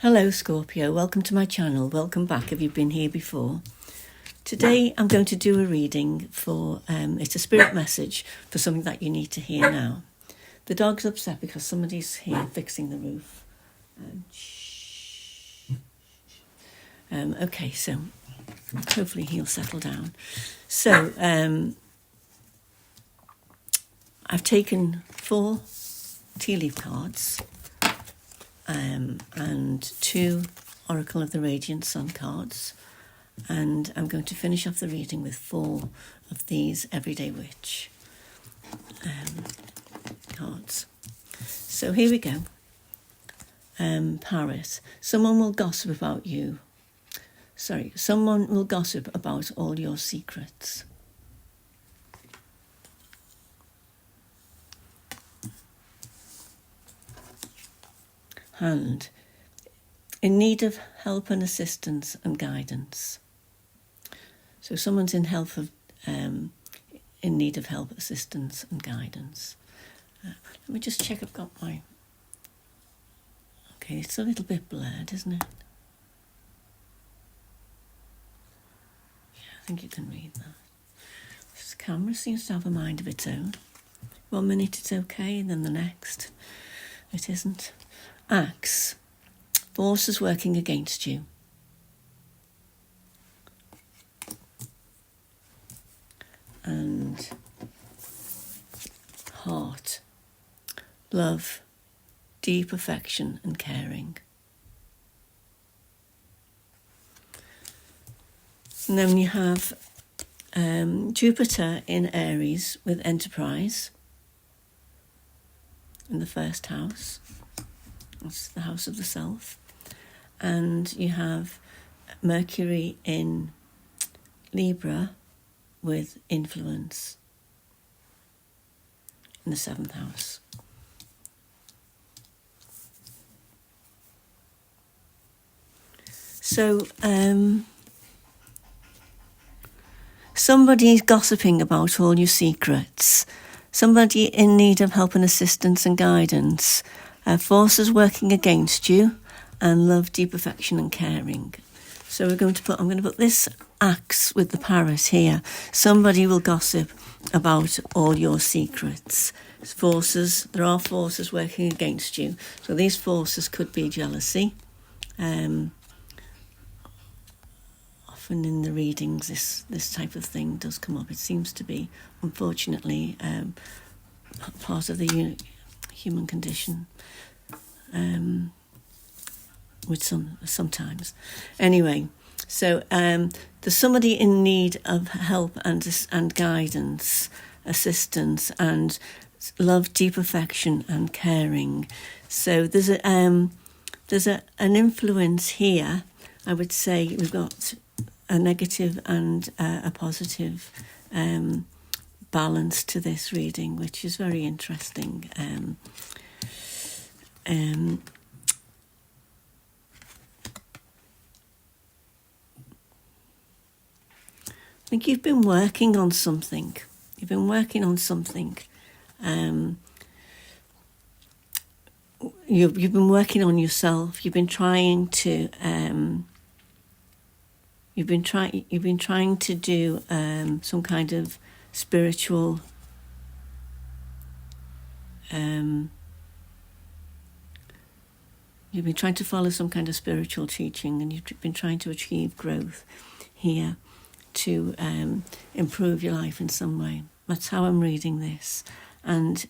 Hello Scorpio, welcome to my channel. Welcome back if you've been here before. Today I'm going to do a reading for, it's a spirit message for something that you need to hear now. The dog's upset because somebody's here fixing the roof. Okay, so hopefully he'll settle down. So I've taken 4 tea leaf cards and 2 Oracle of the Radiant Sun cards, and I'm going to finish off the reading with 4 of these Everyday Witch cards. So here we go. Parrot. Someone will gossip about you. Someone will gossip about all your secrets. Hand. In need of help and assistance and guidance. So someone's in need of help, assistance and guidance. Let me just check I've got my... Okay, it's a little bit blurred, isn't it? Yeah, I think you can read that. This camera seems to have a mind of its own. 1 minute it's okay, and then the next it isn't. Axe. Forces working against you. And heart. Love, deep affection and caring. And then you have Jupiter in Aries with enterprise in the first house. That's the house of the self. And you have Mercury in Libra with influence in the 7th house. So somebody's gossiping about all your secrets. Somebody in need of help and assistance and guidance. Forces working against you, and love, deep affection and caring. So I'm going to put this axe with the parrot here. Somebody will gossip about all your secrets. There are forces working against you. So these forces could be jealousy. Often in the readings, this type of thing does come up. It seems to be, unfortunately, part of the human condition. With sometimes. Anyway, so there's somebody in need of help and guidance, assistance, and love, deep affection and caring. So there's an influence here. I would say we've got a negative and a positive balance to this reading, which is very interesting. I think you've been working on something. You've been working on something. You've been working on yourself. You've been trying to. You've been trying to do some kind of spiritual. You've been trying to follow some kind of spiritual teaching, and you've been trying to achieve growth here to improve your life in some way. That's how I'm reading this. And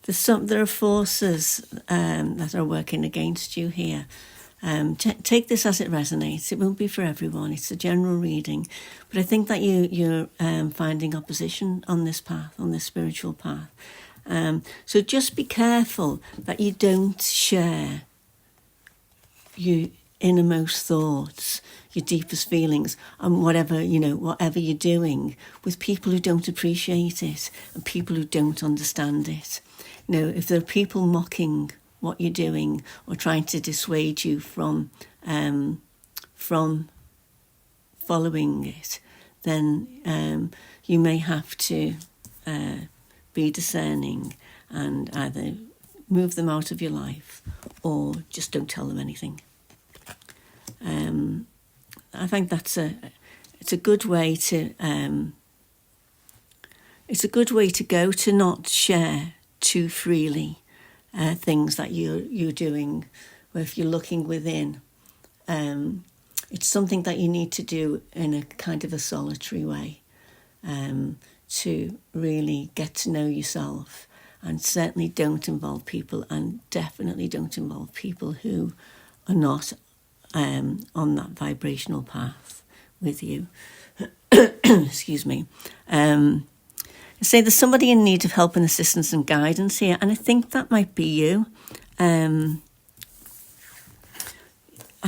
there are forces that are working against you here. Take this as it resonates. It won't be for everyone. It's a general reading. But I think that you're finding opposition on this path, on this spiritual path. So just be careful that you don't share your innermost thoughts, your deepest feelings, and whatever you're doing with people who don't appreciate it and people who don't understand it. If there are people mocking what you're doing or trying to dissuade you from following it, then you may have to be discerning and either move them out of your life, or just don't tell them anything. I think it's a good way to go, to not share too freely things that you're doing, or if you're looking within. It's something that you need to do in a kind of a solitary way, to really get to know yourself, and certainly don't involve people, and definitely don't involve people who are not on that vibrational path with you. Excuse me. Say there's somebody in need of help and assistance and guidance here, and I think that might be you. I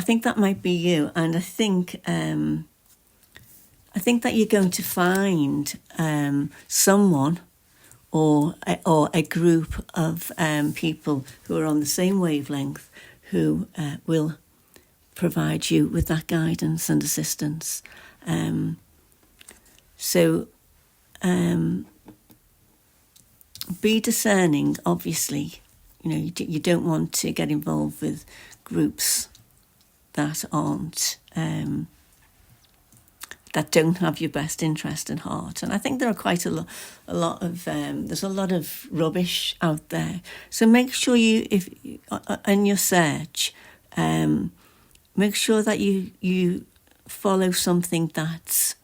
think that might be you, and I think that you're going to find someone or a group of people who are on the same wavelength, who will provide you with that guidance and assistance. So be discerning, obviously. You don't want to get involved with groups that aren't, that don't have your best interest at heart. And I think there are quite a lot of, there's a lot of rubbish out there. So make sure if in your search, make sure that you follow something that's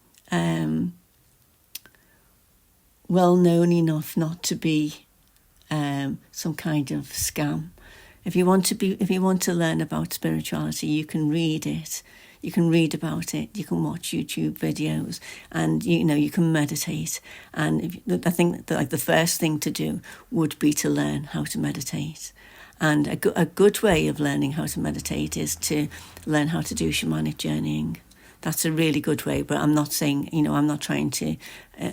well known enough not to be some kind of scam. If you want to learn about spirituality, you can read it. You can read about it. You can watch YouTube videos, and you can meditate. And I think that the first thing to do would be to learn how to meditate. And a good way of learning how to meditate is to learn how to do shamanic journeying. That's a really good way, but I'm not saying, I'm not trying to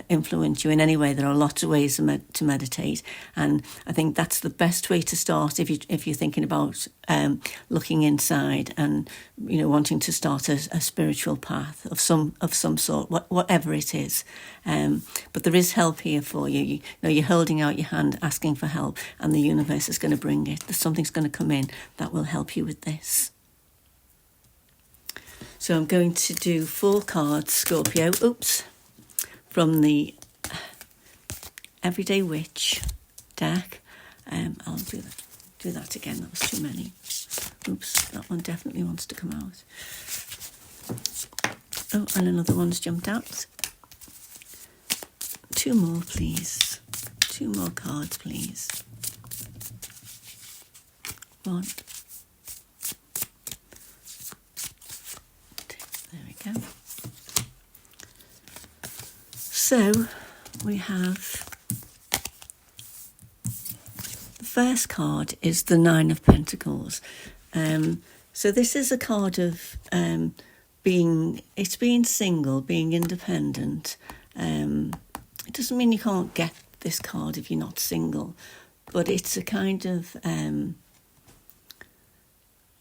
influence you in any way. There are lots of ways to meditate, and I think that's the best way to start if you're thinking about looking inside and wanting to start a spiritual path of some sort, whatever it is. But there is help here for you. You're holding out your hand, asking for help, and the universe is going to bring it. Something's going to come in that will help you with this. So I'm going to do 4 cards, Scorpio, from the Everyday Witch deck. I'll do that again, that was too many. That one definitely wants to come out. Oh, and another one's jumped out. 2 more, please. 2 more cards, please. 1. There we go. So we have, the first card is the 9 of Pentacles. So this is a card of being single, being independent. It doesn't mean you can't get this card if you're not single, but it's a kind of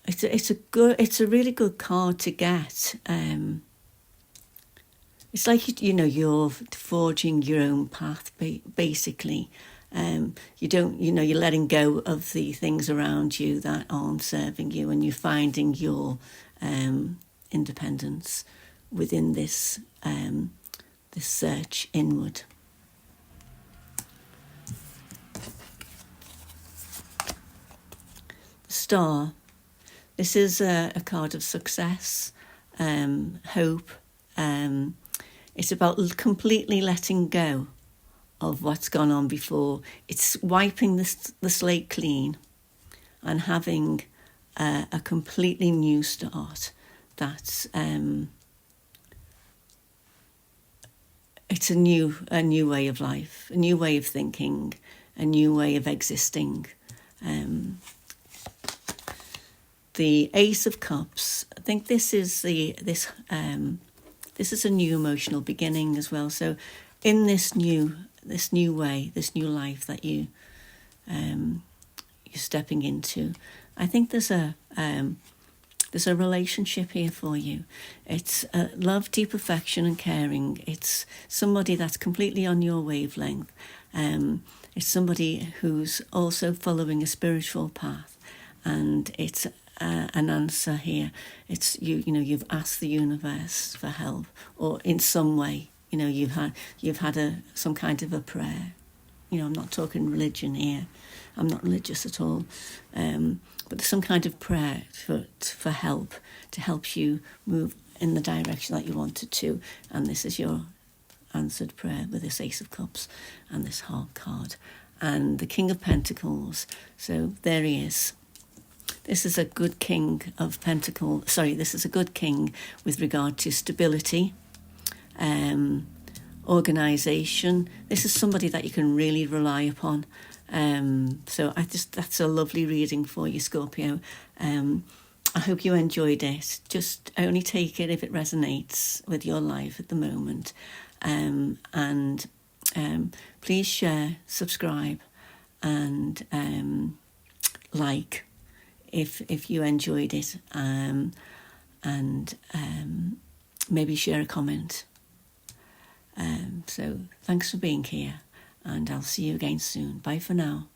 it's a really good card to get. It's like you're forging your own path, basically. You're letting go of the things around you that aren't serving you, and you're finding your independence within this this search inward. The Star. This is a card of success, hope. It's about completely letting go of what's gone on before. It's wiping the slate clean and having a completely new start. That's it's a new way of life, a new way of thinking, a new way of existing. The Ace of Cups. I think this is this is a new emotional beginning as well. So, in this new way, this new life that you're stepping into, I think there's a relationship here for you. It's love, deep affection, and caring. It's somebody that's completely on your wavelength. It's somebody who's also following a spiritual path, and it's an answer here. It's you've asked the universe for help, or in some way, you've had some kind of a prayer. I'm not talking religion here. I'm not religious at all. But there's some kind of prayer for help, to help you move in the direction that you wanted to. And this is your answered prayer with this Ace of Cups and this Heart card. And the King of Pentacles. So there he is. This is a good King of Pentacles. Sorry, this is a good King with regard to stability, organisation. This is somebody that you can really rely upon. So that's a lovely reading for you, Scorpio. I hope you enjoyed it. Just only take it if it resonates with your life at the moment. And please share, subscribe, and like if you enjoyed it. And maybe share a comment. So thanks for being here, and I'll see you again soon. Bye for now.